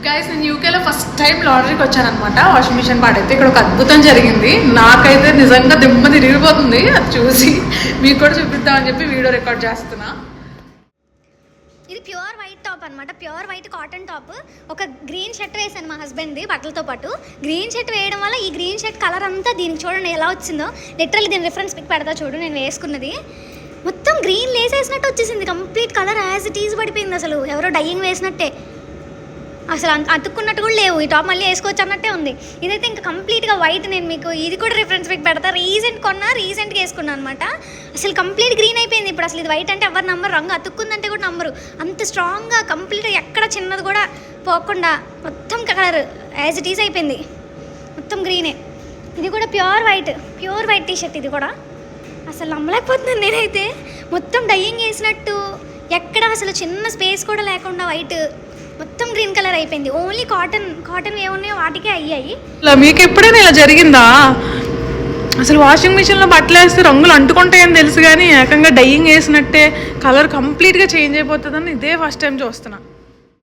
Guys నేను యూకేలో first time లాండ్రీకి వచ్చాను అనమాట. వాషింగ్ మిషన్ పాడైతే ఇక్కడ ఒక అద్భుతం జరిగింది. నాకైతే నిజంగా దిమ్మ తిరిగిపోతుంది అది చూసి. మీకు కూడా చూపిద్దామని చెప్పి వీడియో రికార్డ్ చేస్తున్నా. ఇది ప్యూర్ వైట్ టాప్ అనమాట, ప్యూర్ వైట్ కాటన్ టాప్. ఒక గ్రీన్ షర్ట్ వేసాను మా హస్బెండ్ది బట్టలతో పాటు. గ్రీన్ షర్ట్ వేయడం వల్ల ఈ గ్రీన్ షర్ట్ కలర్ అంతా దీనికి చూడండి ఎలా వచ్చిందో. లిటరల్లీ దీని రిఫరెన్స్ పిక్ పెడతా చూడు. నేను వేసుకున్నది మొత్తం గ్రీన్ లేసేసినట్టు వచ్చేసింది. Complete colour as it is పడిపోయింది. అసలు ఎవరో డైయింగ్ వేసినట్టే, అసలు అతుక్కున్నట్టు కూడా లేవు. ఈ టాప్ మళ్ళీ వేసుకోవచ్చు అన్నట్టే ఉంది. ఇదైతే ఇంకా కంప్లీట్గా వైట్. నేను మీకు ఇది కూడా రిఫరెన్స్ పిక్ పెడతా. రీసెంట్గా వేసుకున్నాను అనమాట. అసలు కంప్లీట్ గ్రీన్ అయిపోయింది ఇప్పుడు. అసలు ఇది వైట్ అంటే ఎవరు నమ్మరు, రంగు అతుక్కుందంటే కూడా నమ్మరు. అంత స్ట్రాంగ్గా కంప్లీట్గా ఎక్కడ చిన్నది కూడా పోకుండా మొత్తం కలర్ యాజ్ ఇట్ ఈజ్ అయిపోయింది. మొత్తం గ్రీనే. ఇది కూడా ప్యూర్ వైట్ టీషర్ట్. ఇది కూడా అసలు నమ్మలేకపోతున్నాను నేనైతే. మొత్తం డైయింగ్ వేసినట్టు ఎక్కడ అసలు చిన్న స్పేస్ కూడా లేకుండా వైట్ మొత్తం గ్రీన్ కలర్ అయిపోయింది. ఓన్లీ కాటన్ ఏమున్నాయో వాటికే అయ్యాయి. మీకు ఎప్పుడైనా ఇలా జరిగిందా? అసలు వాషింగ్ మిషన్లో బట్టలు వేస్తే రంగులు అంటుకుంటాయని తెలుసు కానీ ఏకంగా డైయింగ్ వేసినట్టే కలర్ కంప్లీట్గా చేంజ్ అయిపోతుందని ఇదే ఫస్ట్ టైం చూస్తున్నా.